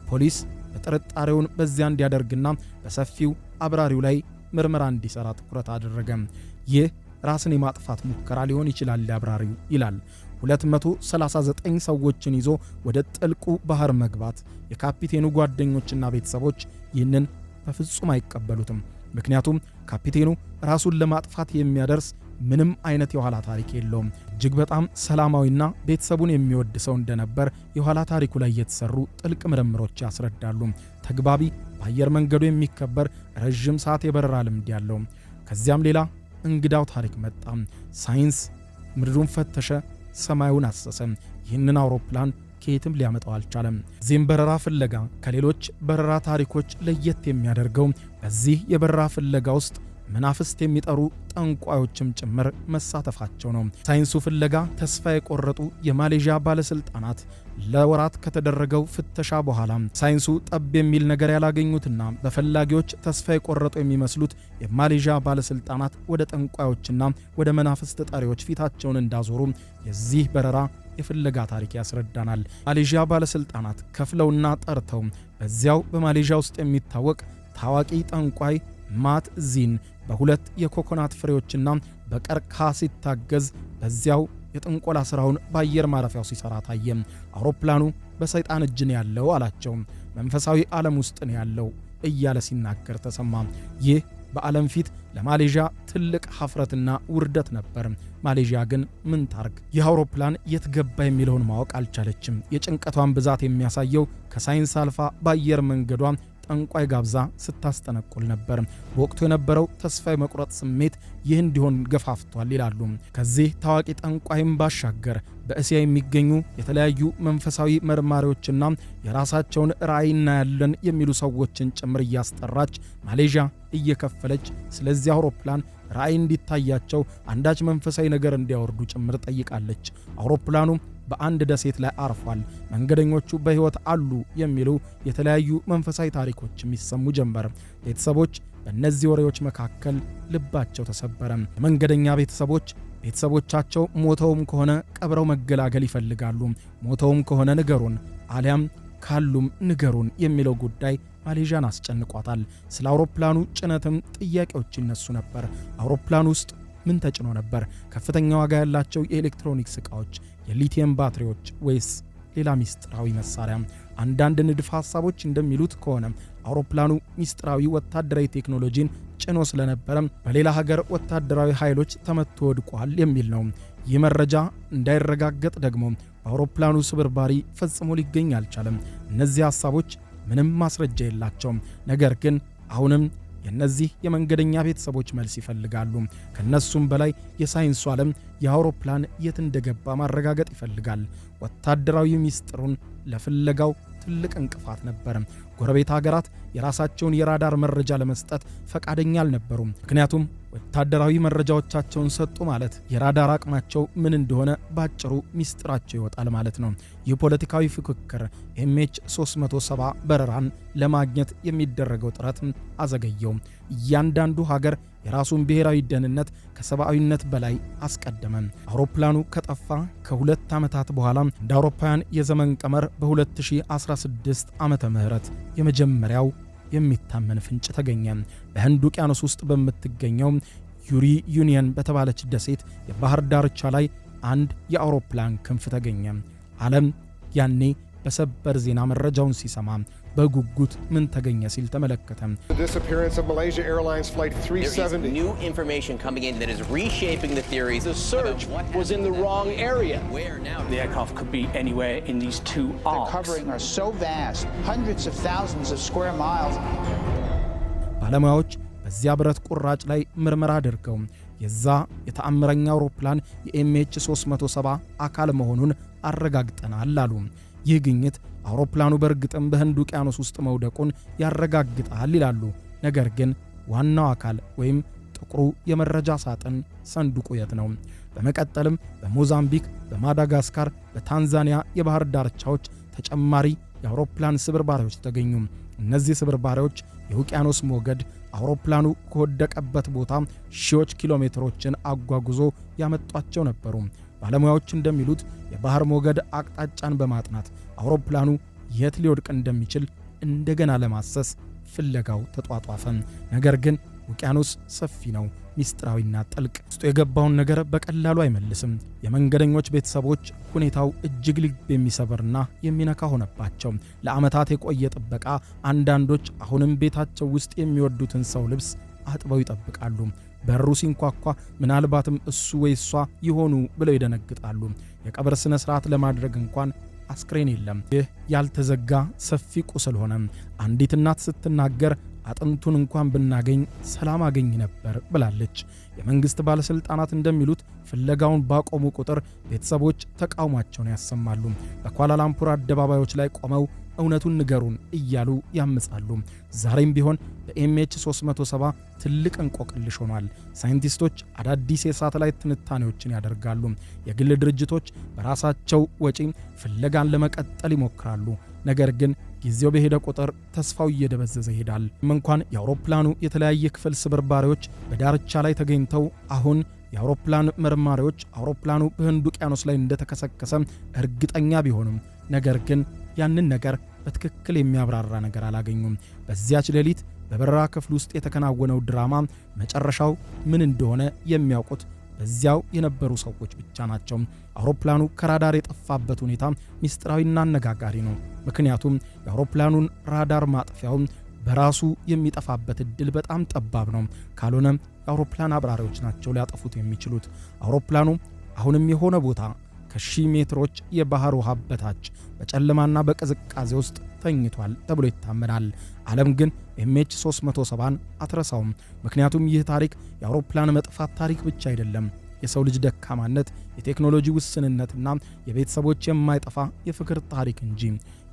ፖሊስ በጥርጣሬውን በዚያ እንዲያደርግና በሰፊው አብራሪው ላይ ምርመራ እንዲሰራ ትኩረት አደረገ። ይህ ራስን የማጥፋት ሙከራ ሊሆን ይችላል አብራሪው ይላል። 239 ሰዎችን ይዞ ወደ ጥልቁ ባህር መግባት የካፒቴኑ ጓደኞችና ቤተሰቦች ይህንን በፍጹም አይቀበሉትም። ምክንያቱም ካፒቴኑ ራሱን ለማጥፋት የሚያደርስ ምንም አይነት የኋላ ታሪክ የለውም። እጅግ በጣም ሰላማዊና ቤተሰቡን የሚወድ ሰው እንደነበር የኋላ ታሪኩ ላይ የተሰሩ ጥልቅ ምርምሮች ያስረዳሉ። ተግባቢ፣ በአየር መንገዱ የሚከበር ረዥም ሰዓት የበረራ ልምድ ያለው። ከዚያም ሌላ እንግዳው ታሪክ መጣ። ሳይንስ ምድሩን ፈተሸ፣ ሰማዩን አሰሰ። ይህንን አውሮፕላን ከየትም ሊያመጣው አልቻለም። እዚህም በረራ ፍለጋ ከሌሎች በረራ ታሪኮች ለየት የሚያደርገው በዚህ የበረራ ፍለጋ ውስጥ መናፍስት የሚጠሩ ጠንቋዮችም ጭምር መሳተፋቸው ነው። ሳይንሱ ፍለጋ ተስፋ የቆረጡ የማሌዥያ ባለስልጣናት ለወራት ከተደረገው ፍተሻ በኋላ ሳይንሱ ጠብ የሚል ነገር ያላገኙትና በፈላጊዎች ተስፋ የቆረጡ የሚመስሉት የማሌዥያ ባለስልጣናት ወደ ጠንቋዮችና ወደ መናፍስት ጠሪዎች ፊታቸውን እንዳዞሩ የዚህ በረራ የፍለጋ ታሪክ ያስረዳናል። ማሌዥያ ባለስልጣናት ከፍለውና ጠርተው በዚያው በማሌዥያ ውስጥ የሚታወቅ ታዋቂ ጠንቋይ ማት ዚን በሁለት የኮኮናት ፍሬዎችና በቀርከሃ ሲታገዝ በዚያው የጥንቆላ ስራውን በአየር ማረፊያው ሲሰራ ታየ። አውሮፕላኑ በሰይጣን እጅ ነው ያለው አላቸው። መንፈሳዊ ዓለም ውስጥ ነው ያለው እያለ ሲናገር ተሰማ። ይህ በዓለም ፊት ለማሌዥያ ትልቅ ሀፍረትና ውርደት ነበር። ማሌዥያ ግን ምን ታርግ? ይህ አውሮፕላን የት ገባ የሚለውን ማወቅ አልቻለችም። የጭንቀቷን ብዛት የሚያሳየው ከሳይንስ አልፋ በአየር መንገዷ ጠንቋይ ጋብዛ ስታስጠነቁል ነበር። በወቅቱ የነበረው ተስፋ የመቁረጥ ስሜት ይህ እንዲሆን ገፋፍቷል ይላሉ። ከዚህ ታዋቂ ጠንቋይም ባሻገር በእስያ የሚገኙ የተለያዩ መንፈሳዊ መርማሪዎችና የራሳቸውን ራዕይ እናያለን የሚሉ ሰዎችን ጭምር እያስጠራች ማሌዥያ እየከፈለች ስለዚህ አውሮፕላን ራዕይ እንዲታያቸው አንዳች መንፈሳዊ ነገር እንዲያወርዱ ጭምር ጠይቃለች። አውሮፕላኑ በአንድ ደሴት ላይ አርፏል። መንገደኞቹ በሕይወት አሉ የሚሉ የተለያዩ መንፈሳዊ ታሪኮችም ይሰሙ ጀመር። ቤተሰቦች በእነዚህ ወሬዎች መካከል ልባቸው ተሰበረ። የመንገደኛ ቤተሰቦቻቸው ሞተውም ከሆነ ቀብረው መገላገል ይፈልጋሉ። ሞተውም ከሆነ ንገሩን፣ አሊያም ካሉም ንገሩን የሚለው ጉዳይ ማሌዥያን አስጨንቋታል። ስለ አውሮፕላኑ ጭነትም ጥያቄዎች ይነሱ ነበር። አውሮፕላኑ ውስጥ ምን ተጭኖ ነበር? ከፍተኛ ዋጋ ያላቸው የኤሌክትሮኒክስ ዕቃዎች፣ የሊቲየም ባትሪዎች ወይስ ሌላ ሚስጥራዊ መሳሪያ? አንዳንድ ንድፍ ሐሳቦች እንደሚሉት ከሆነ አውሮፕላኑ ሚስጥራዊ ወታደራዊ ቴክኖሎጂን ጭኖ ስለነበረ በሌላ ሀገር ወታደራዊ ኃይሎች ተመቶ ወድቋል የሚል ነው። ይህ መረጃ እንዳይረጋገጥ ደግሞ በአውሮፕላኑ ስብርባሪ ፈጽሞ ሊገኝ አልቻለም። እነዚህ ሐሳቦች ምንም ማስረጃ የላቸውም። ነገር ግን አሁንም የነዚህ የመንገደኛ ቤተሰቦች መልስ ይፈልጋሉ። ከነሱም በላይ የሳይንሱ ዓለም የአውሮፕላን የት እንደገባ ማረጋገጥ ይፈልጋል። ወታደራዊ ሚስጥሩን ለፍለጋው ትልቅ እንቅፋት ነበር። ጎረቤት ሀገራት የራሳቸውን የራዳር መረጃ ለመስጠት ፈቃደኛ አልነበሩም። ምክንያቱም ወታደራዊ መረጃዎቻቸውን ሰጡ ማለት የራዳር አቅማቸው ምን እንደሆነ ባጭሩ ሚስጥራቸው ይወጣል ማለት ነው። የፖለቲካዊ ፍክክር MH370 በረራን ለማግኘት የሚደረገው ጥረት አዘገየው። እያንዳንዱ ሀገር የራሱን ብሔራዊ ደህንነት ከሰብአዊነት በላይ አስቀደመ። አውሮፕላኑ ከጠፋ ከ2 ዓመታት በኋላ እንደ አውሮፓውያን የዘመን ቀመር በ2016 ዓመተ ምህረት የመጀመሪያው የሚታመን ፍንጭ ተገኘ። በህንድ ውቅያኖስ ውስጥ በምትገኘው ዩሪ ዩኒየን በተባለች ደሴት የባህር ዳርቻ ላይ አንድ የአውሮፕላን ክንፍ ተገኘ። ዓለም ያኔ በሰበር ዜና መረጃውን ሲሰማ በጉጉት ምን ተገኘ ሲል ተመለከተ። The disappearance of Malaysia Airlines flight 370. There is new information coming in that is reshaping the theories. The search was in the wrong area. Where now? The aircraft could be anywhere in these two arcs. The covering are so vast, hundreds of thousands of square miles. ባለሙያዎች በዚያ ብረት ቁራጭ ላይ ምርመራ አድርገው የዛ የተአምረኛ አውሮፕላን የMH370 አካል መሆኑን አረጋግጠናል አሉ። ይህ ግኝት አውሮፕላኑ በእርግጥም በህንድ ውቅያኖስ ውስጥ መውደቁን ያረጋግጣል ይላሉ። ነገር ግን ዋናው አካል ወይም ጥቁሩ የመረጃ ሳጥን ሰንዱቁ የት ነው? በመቀጠልም በሞዛምቢክ፣ በማዳጋስካር፣ በታንዛኒያ የባህር ዳርቻዎች ተጨማሪ የአውሮፕላን ስብርባሪዎች ተገኙ። እነዚህ ስብርባሪዎች የውቅያኖስ ሞገድ አውሮፕላኑ ከወደቀበት ቦታ ሺዎች ኪሎ ሜትሮችን አጓጉዞ ያመጧቸው ነበሩ። ባለሙያዎች እንደሚሉት የባህር ሞገድ አቅጣጫን በማጥናት አውሮፕላኑ የት ሊወድቅ እንደሚችል እንደገና ለማሰስ ፍለጋው ተጧጧፈ። ነገር ግን ውቅያኖስ ሰፊ ነው፣ ሚስጥራዊና ጥልቅ። ውስጡ የገባውን ነገር በቀላሉ አይመልስም። የመንገደኞች ቤተሰቦች ሁኔታው እጅግ ልብ የሚሰብርና የሚነካ ሆነባቸው። ለዓመታት የቆየ ጥበቃ፣ አንዳንዶች አሁንም ቤታቸው ውስጥ የሚወዱትን ሰው ልብስ አጥበው ይጠብቃሉ። በሩ ሲንኳኳ ምናልባትም እሱ ወይ እሷ ይሆኑ ብለው ይደነግጣሉ። የቀብር ስነ ስርዓት ለማድረግ እንኳን አስክሬን የለም። ይህ ያልተዘጋ ሰፊ ቁስል ሆነ። አንዲት እናት ስትናገር አጥንቱን እንኳን ብናገኝ ሰላም አገኝ ነበር ብላለች። የመንግስት ባለስልጣናት እንደሚሉት ፍለጋውን ባቆሙ ቁጥር ቤተሰቦች ተቃውሟቸውን ያሰማሉ። በኳላላምፑር አደባባዮች ላይ ቆመው እውነቱን ንገሩን እያሉ ያምጻሉ። ዛሬም ቢሆን በMH370 ትልቅ እንቆቅልሽ ሆኗል። ሳይንቲስቶች አዳዲስ የሳተላይት ትንታኔዎችን ያደርጋሉ። የግል ድርጅቶች በራሳቸው ወጪ ፍለጋን ለመቀጠል ይሞክራሉ። ነገር ግን ጊዜው በሄደ ቁጥር ተስፋው እየደበዘዘ ይሄዳል። እንኳን የአውሮፕላኑ የተለያየ ክፍል ስብርባሪዎች በዳርቻ ላይ ተገኝተው አሁን የአውሮፕላን መርማሪዎች አውሮፕላኑ በህንድ ውቅያኖስ ላይ እንደተከሰከሰ እርግጠኛ ቢሆኑም ነገር ግን ያንን ነገር በትክክል የሚያብራራ ነገር አላገኙም። በዚያች ሌሊት በበረራ ክፍል ውስጥ የተከናወነው ድራማ መጨረሻው ምን እንደሆነ የሚያውቁት በዚያው የነበሩ ሰዎች ብቻ ናቸው። አውሮፕላኑ ከራዳር የጠፋበት ሁኔታ ሚስጥራዊና አነጋጋሪ ነው። ምክንያቱም የአውሮፕላኑን ራዳር ማጥፊያው በራሱ የሚጠፋበት እድል በጣም ጠባብ ነው። ካልሆነ የአውሮፕላን አብራሪዎች ናቸው ሊያጠፉት የሚችሉት። አውሮፕላኑ አሁንም የሆነ ቦታ ከ1000 ሜትሮች የባህር ውሃ በታች በጨለማና በቅዝቃዜ ውስጥ ተኝቷል ተብሎ ይታመናል። ዓለም ግን MH370ን አትረሳውም። ምክንያቱም ይህ ታሪክ የአውሮፕላን መጥፋት ታሪክ ብቻ አይደለም። የሰው ልጅ ደካማነት፣ የቴክኖሎጂ ውስንነትና የቤተሰቦች የማይጠፋ የፍቅር ታሪክ እንጂ።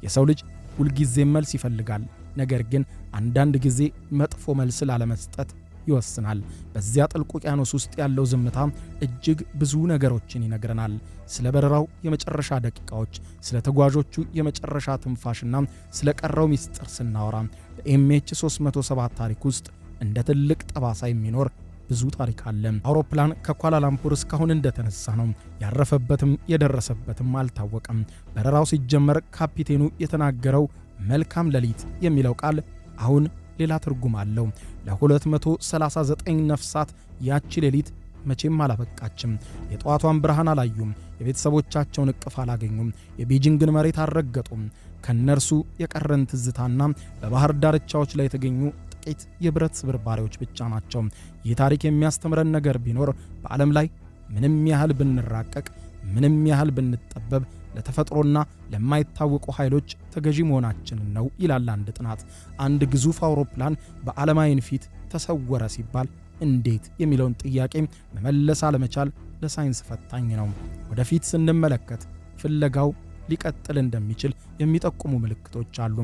የሰው ልጅ ሁልጊዜ መልስ ይፈልጋል። ነገር ግን አንዳንድ ጊዜ መጥፎ መልስ ላለመስጠት ይወስናል። በዚያ ጥልቅ ውቅያኖስ ውስጥ ያለው ዝምታ እጅግ ብዙ ነገሮችን ይነግረናል። ስለ በረራው የመጨረሻ ደቂቃዎች፣ ስለ ተጓዦቹ የመጨረሻ ትንፋሽና ስለ ቀረው ሚስጥር ስናወራ በMH370 ታሪክ ውስጥ እንደ ትልቅ ጠባሳ የሚኖር ብዙ ታሪክ አለ። አውሮፕላን ከኳላላምፑር እስካሁን እንደተነሳ ነው። ያረፈበትም የደረሰበትም አልታወቀም። በረራው ሲጀመር ካፒቴኑ የተናገረው መልካም ሌሊት የሚለው ቃል አሁን ሌላ ትርጉም አለው። ለ239 ነፍሳት ያቺ ሌሊት መቼም አላበቃችም። የጠዋቷን ብርሃን አላዩም። የቤተሰቦቻቸውን እቅፍ አላገኙም። የቤጂንግን መሬት አልረገጡም። ከነርሱ የቀረን ትዝታና በባህር ዳርቻዎች ላይ የተገኙ ጥቂት የብረት ስብርባሪዎች ብቻ ናቸው። ይህ ታሪክ የሚያስተምረን ነገር ቢኖር በዓለም ላይ ምንም ያህል ብንራቀቅ፣ ምንም ያህል ብንጠበብ ለተፈጥሮና ለማይታወቁ ኃይሎች ተገዢ መሆናችንን ነው ይላል አንድ ጥናት። አንድ ግዙፍ አውሮፕላን በዓለም ዓይን ፊት ተሰወረ ሲባል እንዴት የሚለውን ጥያቄ መመለስ አለመቻል ለሳይንስ ፈታኝ ነው። ወደፊት ስንመለከት ፍለጋው ሊቀጥል እንደሚችል የሚጠቁሙ ምልክቶች አሉ።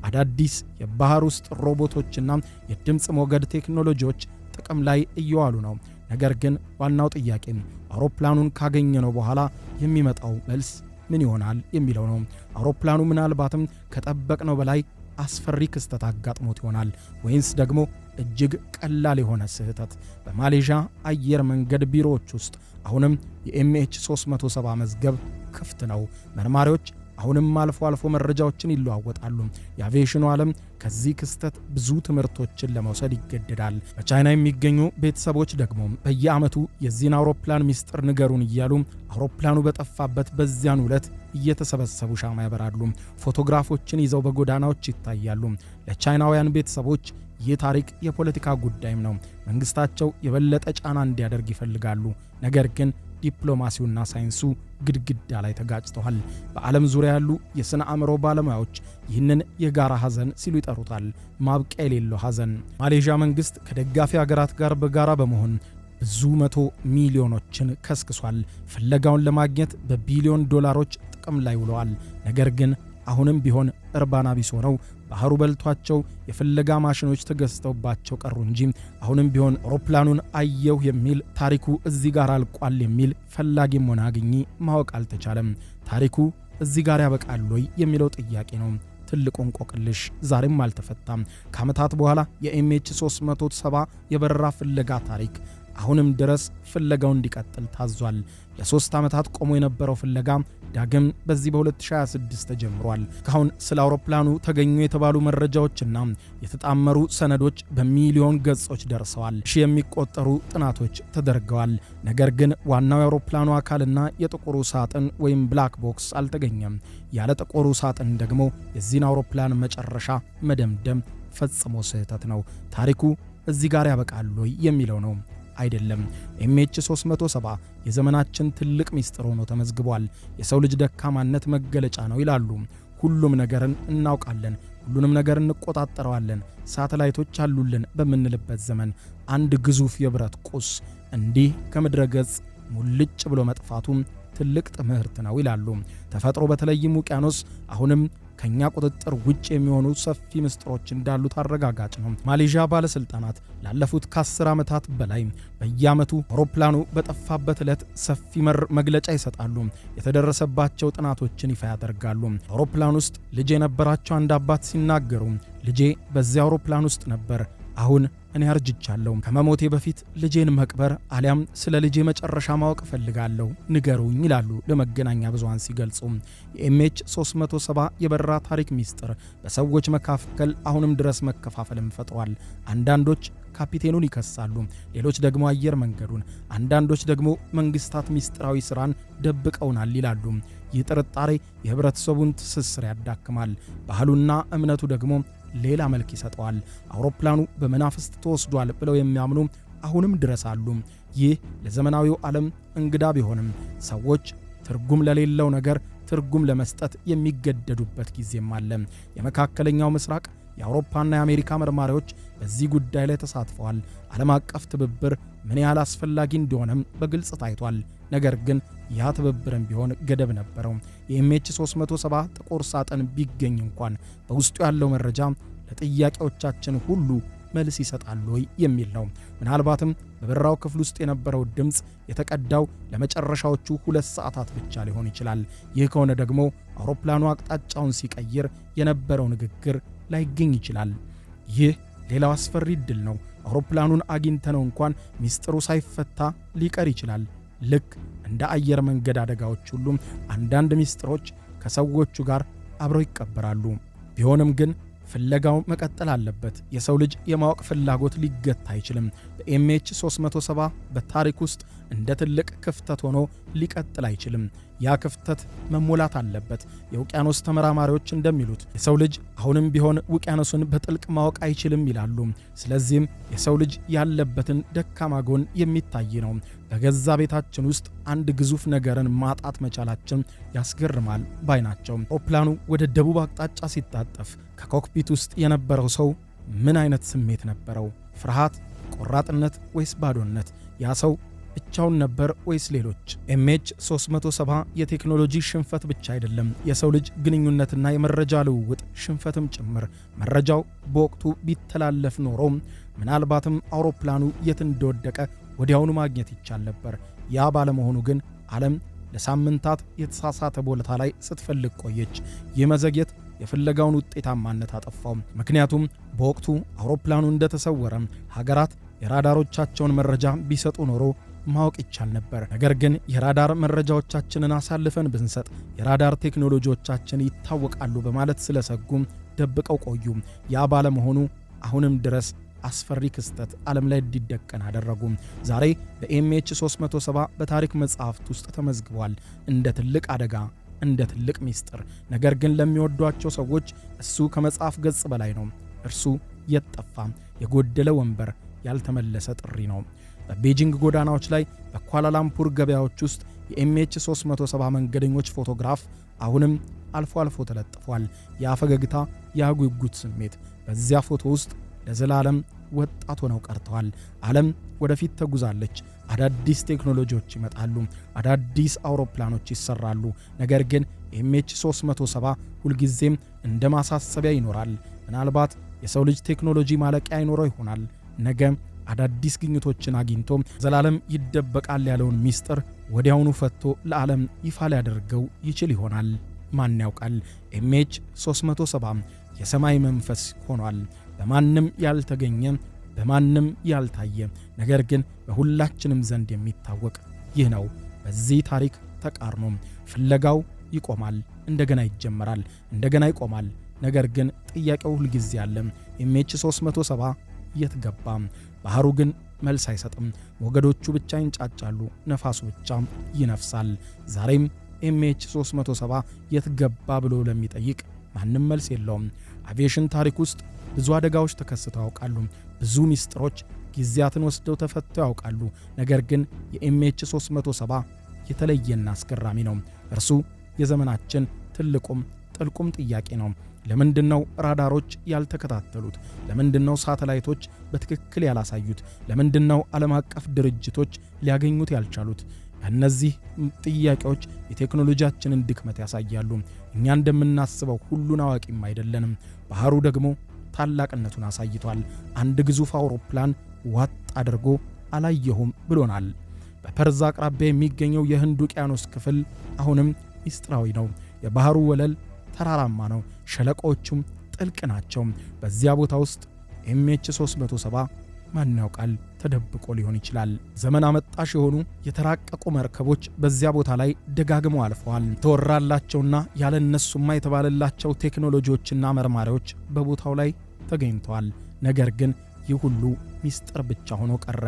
አዳዲስ የባህር ውስጥ ሮቦቶችና የድምፅ ሞገድ ቴክኖሎጂዎች ጥቅም ላይ እየዋሉ ነው። ነገር ግን ዋናው ጥያቄ አውሮፕላኑን ካገኘነው በኋላ የሚመጣው መልስ ምን ይሆናል የሚለው ነው። አውሮፕላኑ ምናልባትም ከጠበቅነው በላይ አስፈሪ ክስተት አጋጥሞት ይሆናል፣ ወይንስ ደግሞ እጅግ ቀላል የሆነ ስህተት? በማሌዥያ አየር መንገድ ቢሮዎች ውስጥ አሁንም የMH370 መዝገብ ክፍት ነው። መርማሪዎች አሁንም አልፎ አልፎ መረጃዎችን ይለዋወጣሉ። የአቪዬሽኑ ዓለም ከዚህ ክስተት ብዙ ትምህርቶችን ለመውሰድ ይገደዳል። በቻይና የሚገኙ ቤተሰቦች ደግሞ በየዓመቱ የዚህን አውሮፕላን ሚስጥር ንገሩን እያሉ አውሮፕላኑ በጠፋበት በዚያን ዕለት እየተሰበሰቡ ሻማ ያበራሉ። ፎቶግራፎችን ይዘው በጎዳናዎች ይታያሉ። ለቻይናውያን ቤተሰቦች ይህ ታሪክ የፖለቲካ ጉዳይም ነው። መንግስታቸው የበለጠ ጫና እንዲያደርግ ይፈልጋሉ። ነገር ግን ዲፕሎማሲውና ሳይንሱ ግድግዳ ላይ ተጋጭተዋል። በዓለም ዙሪያ ያሉ የሥነ አእምሮ ባለሙያዎች ይህንን የጋራ ሐዘን ሲሉ ይጠሩታል። ማብቂያ የሌለው ሐዘን። ማሌዥያ መንግሥት ከደጋፊ አገራት ጋር በጋራ በመሆን ብዙ መቶ ሚሊዮኖችን ከስክሷል። ፍለጋውን ለማግኘት በቢሊዮን ዶላሮች ጥቅም ላይ ውለዋል። ነገር ግን አሁንም ቢሆን እርባና ቢስ ሆነው ባህሩ በልቷቸው የፍለጋ ማሽኖች ተገዝተውባቸው ቀሩ እንጂ አሁንም ቢሆን አውሮፕላኑን አየሁ የሚል ታሪኩ እዚህ ጋር አልቋል የሚል ፈላጊም ሆነ አግኚ ማወቅ አልተቻለም። ታሪኩ እዚህ ጋር ያበቃል ወይ የሚለው ጥያቄ ነው ትልቁ እንቆቅልሽ። ዛሬም አልተፈታም። ከዓመታት በኋላ የMH370 የበረራ ፍለጋ ታሪክ አሁንም ድረስ ፍለጋው እንዲቀጥል ታዟል። ለ3 ዓመታት ቆሞ የነበረው ፍለጋ ዳግም በዚህ በ2026 ተጀምሯል። ካሁን ስለ አውሮፕላኑ ተገኙ የተባሉ መረጃዎችና የተጣመሩ ሰነዶች በሚሊዮን ገጾች ደርሰዋል። ሺህ የሚቆጠሩ ጥናቶች ተደርገዋል። ነገር ግን ዋናው የአውሮፕላኑ አካልና የጥቁሩ ሳጥን ወይም ብላክ ቦክስ አልተገኘም። ያለ ጥቁሩ ሳጥን ደግሞ የዚህን አውሮፕላን መጨረሻ መደምደም ፈጽሞ ስህተት ነው። ታሪኩ እዚህ ጋር ያበቃል ወይ የሚለው ነው። አይደለም። MH370 የዘመናችን ትልቅ ሚስጥር ሆኖ ተመዝግቧል። የሰው ልጅ ደካማነት መገለጫ ነው ይላሉ። ሁሉም ነገርን እናውቃለን፣ ሁሉንም ነገር እንቆጣጠረዋለን፣ ሳተላይቶች አሉልን በምንልበት ዘመን አንድ ግዙፍ የብረት ቁስ እንዲህ ከምድረ ገጽ ሙልጭ ብሎ መጥፋቱ ትልቅ ትምህርት ነው ይላሉ። ተፈጥሮ በተለይም ውቅያኖስ አሁንም ከኛ ቁጥጥር ውጭ የሚሆኑ ሰፊ ምስጢሮች እንዳሉት አረጋጋጭ ነው። ማሌዥያ ባለስልጣናት ላለፉት ከ10 ዓመታት በላይ በየዓመቱ አውሮፕላኑ በጠፋበት ዕለት ሰፊ መግለጫ ይሰጣሉ። የተደረሰባቸው ጥናቶችን ይፋ ያደርጋሉ። አውሮፕላን ውስጥ ልጅ የነበራቸው አንድ አባት ሲናገሩ ልጄ በዚያ አውሮፕላን ውስጥ ነበር። አሁን እኔ አርጅቻለሁ። ከመሞቴ በፊት ልጄን መቅበር አሊያም ስለ ልጄ መጨረሻ ማወቅ እፈልጋለሁ፣ ንገሩኝ ይላሉ ለመገናኛ ብዙሃን ሲገልጹ። የMH370 የበረራ ታሪክ ሚስጥር በሰዎች መካከል አሁንም ድረስ መከፋፈልን ፈጥሯል። አንዳንዶች ካፒቴኑን ይከሳሉ፣ ሌሎች ደግሞ አየር መንገዱን፣ አንዳንዶች ደግሞ መንግስታት ሚስጥራዊ ስራን ደብቀውናል ይላሉ። ይህ ጥርጣሬ የህብረተሰቡን ትስስር ያዳክማል። ባህሉና እምነቱ ደግሞ ሌላ መልክ ይሰጠዋል። አውሮፕላኑ በመናፍስት ተወስዷል ብለው የሚያምኑ አሁንም ድረስ አሉ። ይህ ለዘመናዊው ዓለም እንግዳ ቢሆንም ሰዎች ትርጉም ለሌለው ነገር ትርጉም ለመስጠት የሚገደዱበት ጊዜም አለ። የመካከለኛው ምስራቅ የአውሮፓና የአሜሪካ መርማሪዎች በዚህ ጉዳይ ላይ ተሳትፈዋል። ዓለም አቀፍ ትብብር ምን ያህል አስፈላጊ እንደሆነም በግልጽ ታይቷል። ነገር ግን ያ ትብብርም ቢሆን ገደብ ነበረው። የኤምኤች370 ጥቁር ሳጥን ቢገኝ እንኳን በውስጡ ያለው መረጃ ለጥያቄዎቻችን ሁሉ መልስ ይሰጣል ወይ የሚል ነው። ምናልባትም በበረራው ክፍል ውስጥ የነበረው ድምጽ የተቀዳው ለመጨረሻዎቹ 2 ሰዓታት ብቻ ሊሆን ይችላል። ይህ ከሆነ ደግሞ አውሮፕላኑ አቅጣጫውን ሲቀይር የነበረው ንግግር ላይገኝ ይችላል። ይህ ሌላው አስፈሪ ዕድል ነው። አውሮፕላኑን አግኝተነው እንኳን ሚስጥሩ ሳይፈታ ሊቀር ይችላል። ልክ እንደ አየር መንገድ አደጋዎች ሁሉ አንዳንድ ሚስጥሮች ከሰዎቹ ጋር አብረው ይቀበራሉ። ቢሆንም ግን ፍለጋው መቀጠል አለበት። የሰው ልጅ የማወቅ ፍላጎት ሊገታ አይችልም። በኤምኤች370 በታሪክ ውስጥ እንደ ትልቅ ክፍተት ሆኖ ሊቀጥል አይችልም። ያ ክፍተት መሞላት አለበት። የውቅያኖስ ተመራማሪዎች እንደሚሉት የሰው ልጅ አሁንም ቢሆን ውቅያኖሱን በጥልቅ ማወቅ አይችልም ይላሉ። ስለዚህም የሰው ልጅ ያለበትን ደካማ ጎን የሚታይ ነው። በገዛ ቤታችን ውስጥ አንድ ግዙፍ ነገርን ማጣት መቻላችን ያስገርማል ባይ ናቸው። አውሮፕላኑ ወደ ደቡብ አቅጣጫ ሲታጠፍ ከኮክፒት ውስጥ የነበረው ሰው ምን አይነት ስሜት ነበረው? ፍርሃት፣ ቆራጥነት ወይስ ባዶነት? ያ ሰው ብቻውን ነበር ወይስ ሌሎች? ኤምኤች370 የቴክኖሎጂ ሽንፈት ብቻ አይደለም፣ የሰው ልጅ ግንኙነትና የመረጃ ልውውጥ ሽንፈትም ጭምር። መረጃው በወቅቱ ቢተላለፍ ኖሮ ምናልባትም አውሮፕላኑ የት እንደወደቀ ወዲያውኑ ማግኘት ይቻል ነበር። ያ ባለመሆኑ ግን ዓለም ለሳምንታት የተሳሳተ ቦታ ላይ ስትፈልግ ቆየች። ይህ መዘግየት የፍለጋውን ውጤታማነት አጠፋው። ምክንያቱም በወቅቱ አውሮፕላኑ እንደተሰወረ ሀገራት የራዳሮቻቸውን መረጃ ቢሰጡ ኖሮ ማወቅ ይቻል ነበር። ነገር ግን የራዳር መረጃዎቻችንን አሳልፈን ብንሰጥ የራዳር ቴክኖሎጂዎቻችን ይታወቃሉ በማለት ስለሰጉ ደብቀው ቆዩ። ያ ባለመሆኑ አሁንም ድረስ አስፈሪ ክስተት ዓለም ላይ እንዲደቀን አደረጉ። ዛሬ በኤምኤች370 በታሪክ መጽሐፍት ውስጥ ተመዝግቧል እንደ ትልቅ አደጋ፣ እንደ ትልቅ ሚስጥር። ነገር ግን ለሚወዷቸው ሰዎች እሱ ከመጽሐፍ ገጽ በላይ ነው። እርሱ የጠፋ የጎደለ ወንበር፣ ያልተመለሰ ጥሪ ነው። በቤጂንግ ጎዳናዎች ላይ፣ በኳላላምፑር ገበያዎች ውስጥ የኤምኤች370 መንገደኞች ፎቶግራፍ አሁንም አልፎ አልፎ ተለጥፏል። ያ ፈገግታ፣ ያ ጉጉት ስሜት በዚያ ፎቶ ውስጥ ለዘላለም ወጣት ሆነው ቀርተዋል። ዓለም ወደፊት ተጉዛለች። አዳዲስ ቴክኖሎጂዎች ይመጣሉ፣ አዳዲስ አውሮፕላኖች ይሰራሉ። ነገር ግን ኤምኤች370 ሁልጊዜም እንደ ማሳሰቢያ ይኖራል። ምናልባት የሰው ልጅ ቴክኖሎጂ ማለቂያ አይኖረው ይሆናል። ነገ አዳዲስ ግኝቶችን አግኝቶ ዘላለም ይደበቃል ያለውን ሚስጥር ወዲያውኑ ፈቶ ለዓለም ይፋ ሊያደርገው ይችል ይሆናል። ማን ያውቃል? ኤምኤች370 የሰማይ መንፈስ ሆኗል። በማንም ያልተገኘ፣ በማንም ያልታየ፣ ነገር ግን በሁላችንም ዘንድ የሚታወቅ ይህ ነው። በዚህ ታሪክ ተቃርኖ ፍለጋው ይቆማል፣ እንደገና ይጀመራል፣ እንደገና ይቆማል። ነገር ግን ጥያቄው ሁል ጊዜ አለ። ኤምኤች370 የት ገባ? ባህሩ ግን መልስ አይሰጥም። ሞገዶቹ ብቻ ይንጫጫሉ፣ ነፋሱ ብቻ ይነፍሳል። ዛሬም ኤምኤች370 የት ገባ ብሎ ለሚጠይቅ ማንም መልስ የለውም። አቪዬሽን ታሪክ ውስጥ ብዙ አደጋዎች ተከስተው ያውቃሉ። ብዙ ሚስጥሮች ጊዜያትን ወስደው ተፈተው ያውቃሉ። ነገር ግን የኤምኤች370 የተለየና አስገራሚ ነው። እርሱ የዘመናችን ትልቁም ጥልቁም ጥያቄ ነው። ለምንድነው ራዳሮች ያልተከታተሉት? ለምንድነው ሳተላይቶች በትክክል ያላሳዩት? ለምንድነው ዓለም አቀፍ ድርጅቶች ሊያገኙት ያልቻሉት? እነዚህ ጥያቄዎች የቴክኖሎጂያችንን ድክመት ያሳያሉ። እኛ እንደምናስበው ሁሉን አዋቂም አይደለንም። ባህሩ ደግሞ ታላቅነቱን አሳይቷል። አንድ ግዙፍ አውሮፕላን ዋጥ አድርጎ አላየሁም ብሎናል። በፐርዝ አቅራቢያ የሚገኘው የህንድ ውቅያኖስ ክፍል አሁንም ሚስጥራዊ ነው። የባህሩ ወለል ተራራማ ነው፣ ሸለቆዎቹም ጥልቅ ናቸው። በዚያ ቦታ ውስጥ ኤምኤች370 ማን ያውቃል ተደብቆ ሊሆን ይችላል። ዘመን አመጣሽ የሆኑ የተራቀቁ መርከቦች በዚያ ቦታ ላይ ደጋግመው አልፈዋል። ተወራላቸውና ያለ እነሱማ የተባለላቸው ቴክኖሎጂዎችና መርማሪዎች በቦታው ላይ ተገኝተዋል። ነገር ግን ይህ ሁሉ ሚስጥር ብቻ ሆኖ ቀረ።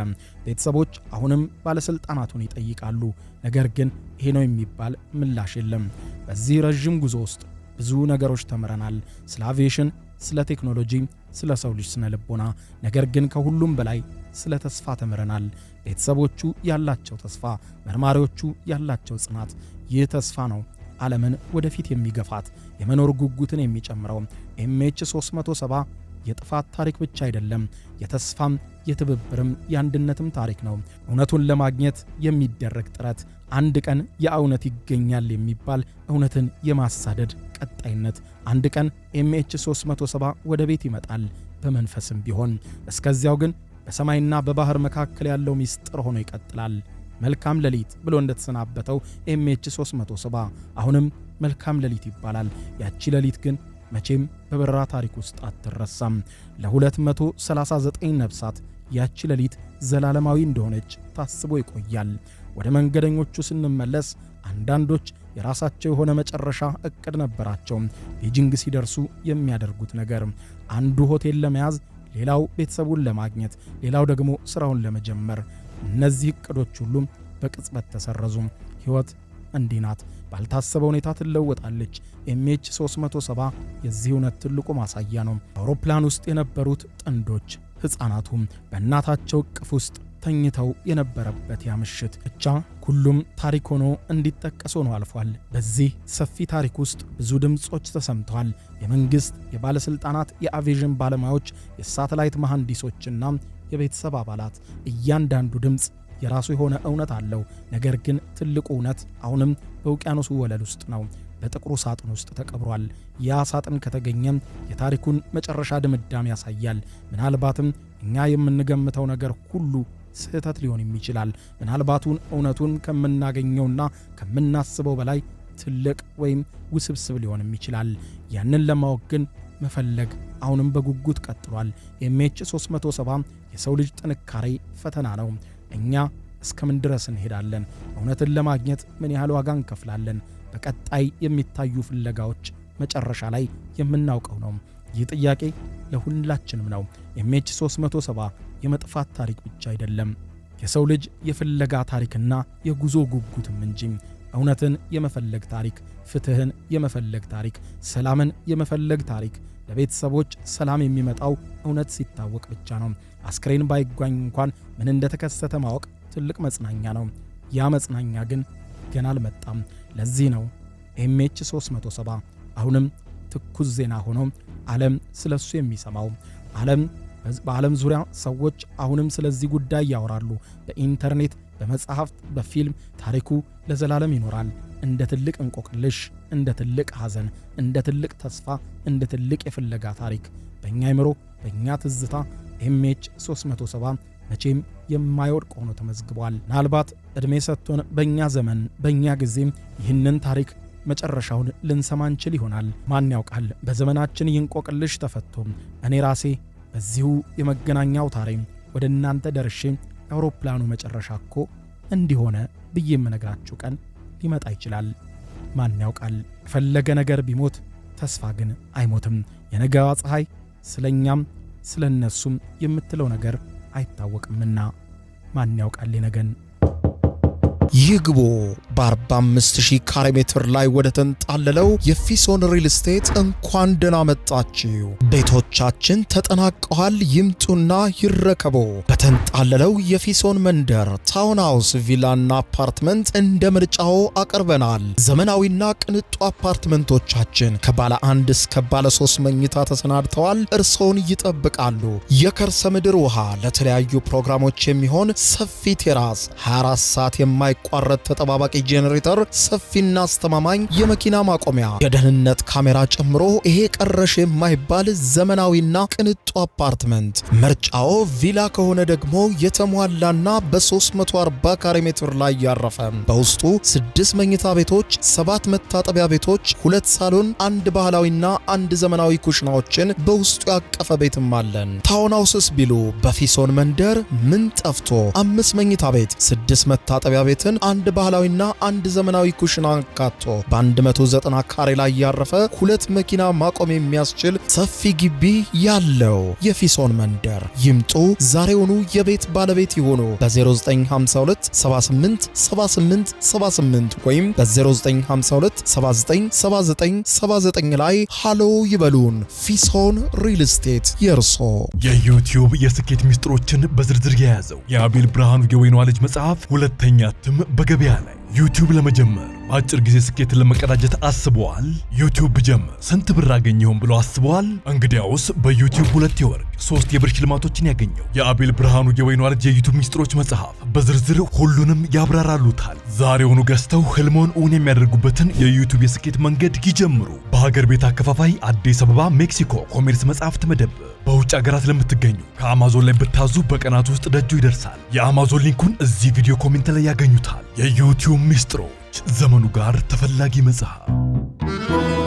ቤተሰቦች አሁንም ባለስልጣናቱን ይጠይቃሉ። ነገር ግን ይሄ ነው የሚባል ምላሽ የለም። በዚህ ረጅም ጉዞ ውስጥ ብዙ ነገሮች ተምረናል። ስለ አቪዬሽን ስለ ቴክኖሎጂ፣ ስለ ሰው ልጅ ስነ ልቦና፣ ነገር ግን ከሁሉም በላይ ስለ ተስፋ ተምረናል። ቤተሰቦቹ ያላቸው ተስፋ፣ መርማሪዎቹ ያላቸው ጽናት። ይህ ተስፋ ነው ዓለምን ወደፊት የሚገፋት የመኖር ጉጉትን የሚጨምረው። MH370 የጥፋት ታሪክ ብቻ አይደለም፣ የተስፋም የትብብርም የአንድነትም ታሪክ ነው። እውነቱን ለማግኘት የሚደረግ ጥረት፣ አንድ ቀን የእውነት ይገኛል የሚባል እውነትን የማሳደድ ቀጣይነት። አንድ ቀን MH370 ወደ ቤት ይመጣል፣ በመንፈስም ቢሆን። እስከዚያው ግን በሰማይና በባህር መካከል ያለው ሚስጥር ሆኖ ይቀጥላል። መልካም ሌሊት ብሎ እንደተሰናበተው MH370 አሁንም መልካም ሌሊት ይባላል። ያቺ ሌሊት ግን መቼም በበረራ ታሪክ ውስጥ አትረሳም። ለ239 ነፍሳት ያቺ ሌሊት ዘላለማዊ እንደሆነች ታስቦ ይቆያል። ወደ መንገደኞቹ ስንመለስ አንዳንዶች የራሳቸው የሆነ መጨረሻ እቅድ ነበራቸው። ቤጂንግ ሲደርሱ የሚያደርጉት ነገር፣ አንዱ ሆቴል ለመያዝ፣ ሌላው ቤተሰቡን ለማግኘት፣ ሌላው ደግሞ ስራውን ለመጀመር። እነዚህ እቅዶች ሁሉም በቅጽበት ተሰረዙ። ሕይወት እንዲህ ናት፣ ባልታሰበ ሁኔታ ትለወጣለች። MH370 የዚህ እውነት ትልቁ ማሳያ ነው። አውሮፕላን ውስጥ የነበሩት ጥንዶች፣ ሕፃናቱም በእናታቸው እቅፍ ውስጥ ተኝተው የነበረበት ያ ምሽት ብቻ ሁሉም ታሪክ ሆኖ እንዲጠቀስ ሆኖ አልፏል። በዚህ ሰፊ ታሪክ ውስጥ ብዙ ድምጾች ተሰምተዋል። የመንግስት፣ የባለስልጣናት፣ የአቪዬሽን ባለሙያዎች፣ የሳተላይት መሐንዲሶችና የቤተሰብ አባላት። እያንዳንዱ ድምጽ የራሱ የሆነ እውነት አለው። ነገር ግን ትልቁ እውነት አሁንም በውቅያኖሱ ወለል ውስጥ ነው፣ በጥቁሩ ሳጥን ውስጥ ተቀብሯል። ያ ሳጥን ከተገኘም የታሪኩን መጨረሻ ድምዳሜ ያሳያል። ምናልባትም እኛ የምንገምተው ነገር ሁሉ ስህተት ሊሆን ይችላል። ምናልባቱን እውነቱን ከምናገኘውና ከምናስበው በላይ ትልቅ ወይም ውስብስብ ሊሆንም ይችላል። ያንን ለማወቅ ግን መፈለግ አሁንም በጉጉት ቀጥሏል። MH370 የሰው ልጅ ጥንካሬ ፈተና ነው። እኛ እስከምን ድረስ እንሄዳለን? እውነትን ለማግኘት ምን ያህል ዋጋ እንከፍላለን? በቀጣይ የሚታዩ ፍለጋዎች መጨረሻ ላይ የምናውቀው ነው። ይህ ጥያቄ ለሁላችንም ነው። MH370 የመጥፋት ታሪክ ብቻ አይደለም፣ የሰው ልጅ የፍለጋ ታሪክና የጉዞ ጉጉትም እንጂ። እውነትን የመፈለግ ታሪክ፣ ፍትህን የመፈለግ ታሪክ፣ ሰላምን የመፈለግ ታሪክ። ለቤተሰቦች ሰላም የሚመጣው እውነት ሲታወቅ ብቻ ነው። አስክሬን ባይጓኝ እንኳን ምን እንደተከሰተ ማወቅ ትልቅ መጽናኛ ነው። ያ መጽናኛ ግን ገና አልመጣም። ለዚህ ነው MH370 አሁንም ትኩስ ዜና ሆኖ ዓለም ስለሱ የሚሰማው። በዓለም ዙሪያ ሰዎች አሁንም ስለዚህ ጉዳይ ያወራሉ። በኢንተርኔት፣ በመጽሐፍት፣ በፊልም ታሪኩ ለዘላለም ይኖራል። እንደ ትልቅ እንቆቅልሽ፣ እንደ ትልቅ ሐዘን፣ እንደ ትልቅ ተስፋ፣ እንደ ትልቅ የፍለጋ ታሪክ በእኛ አይምሮ፣ በእኛ ትዝታ MH370 መቼም የማይወድቅ ሆኖ ተመዝግቧል። ምናልባት ዕድሜ ሰጥቶን በእኛ ዘመን በእኛ ጊዜም ይህንን ታሪክ መጨረሻውን ልንሰማ እንችል ይሆናል። ማን ያውቃል? በዘመናችን ይንቆቅልሽ ተፈቶ እኔ ራሴ በዚሁ የመገናኛ አውታሬ ወደ እናንተ ደርሼ የአውሮፕላኑ መጨረሻ እኮ እንዲሆነ ብዬ የምነግራችሁ ቀን ሊመጣ ይችላል። ማን ያውቃል? የፈለገ ነገር ቢሞት ተስፋ ግን አይሞትም። የነገዋ ፀሐይ ስለኛም ስለነሱም የምትለው ነገር አይታወቅምና ማን ያውቃል ነገን? ይግቦ በ45000 ካሬ ሜትር ላይ ወደ ተንጣለለው የፊሶን ሪል ስቴት እንኳን ደህና መጣችሁ። ቤቶቻችን ተጠናቀዋል፣ ይምጡና ይረከቡ። በተንጣለለው የፊሶን መንደር ታውን ሃውስ፣ ቪላና አፓርትመንት እንደ ምርጫው አቅርበናል። ዘመናዊና ቅንጡ አፓርትመንቶቻችን ከባለ 1 እስከ ባለ 3 መኝታ ተሰናድተዋል፣ እርሶን ይጠብቃሉ። የከርሰ ምድር ውሃ፣ ለተለያዩ ፕሮግራሞች የሚሆን ሰፊ ቴራስ፣ 24 ሰዓት ቋረት ተጠባባቂ ጄኔሬተር፣ ሰፊና አስተማማኝ የመኪና ማቆሚያ፣ የደህንነት ካሜራ ጨምሮ ይሄ ቀረሽ የማይባል ዘመናዊና ቅንጡ አፓርትመንት። ምርጫው ቪላ ከሆነ ደግሞ የተሟላና በ340 ካሬ ሜትር ላይ ያረፈ በውስጡ 6 መኝታ ቤቶች፣ 7 መታጠቢያ ቤቶች፣ 2 ሳሎን፣ 1 ባህላዊና 1 ዘመናዊ ኩሽናዎችን በውስጡ ያቀፈ ቤትም አለን። ታውን ሃውስስ ቢሉ በፊሶን መንደር ምን ጠፍቶ 5 መኝታ ቤት፣ 6 መታጠቢያ ቤት ቤትን አንድ ባህላዊና አንድ ዘመናዊ ኩሽና አካቶ በ190 ካሬ ላይ ያረፈ 2 መኪና ማቆም የሚያስችል ሰፊ ግቢ ያለው የፊሶን መንደር ይምጡ። ዛሬውኑ የቤት ባለቤት ይሆኑ። በ0952 78 78 78 ወይም በ0952 79 79 79 ላይ ሃሎ ይበሉን። ፊሶን ሪል ስቴት የርሶ። የዩቲዩብ የስኬት ሚስጥሮችን በዝርዝር የያዘው የአቤል ብርሃኑ የወይኗ ልጅ መጽሐፍ ሁለተኛ እትም በገበያ ላይ። ዩቲዩብ ለመጀመር በአጭር ጊዜ ስኬትን ለመቀዳጀት አስበዋል? ዩቲዩብ ብጀምር ስንት ብር አገኘሁም ብሎ አስበዋል? እንግዲያውስ በዩቲዩብ 2 የወርቅ 3 የብር ሽልማቶችን ያገኘው የአቤል ብርሃኑ የወይኗ ልጅ የዩቲዩብ ሚስጥሮች መጽሐፍ በዝርዝር ሁሉንም ያብራራሉታል። ዛሬውኑ ገዝተው ህልሞን እውን የሚያደርጉበትን የዩቲዩብ የስኬት መንገድ ይጀምሩ። በሀገር ቤት አከፋፋይ አዲስ አበባ ሜክሲኮ ኮሜርስ መጽሐፍት መደብር። በውጭ ሀገራት ለምትገኙ ከአማዞን ላይ ብታዙ በቀናት ውስጥ ደጁ ይደርሳል። የአማዞን ሊንኩን እዚህ ቪዲዮ ኮሜንት ላይ ያገኙታል። የዩቲዩብ ሚስጥሮች፣ ዘመኑ ጋር ተፈላጊ መጽሐፍ።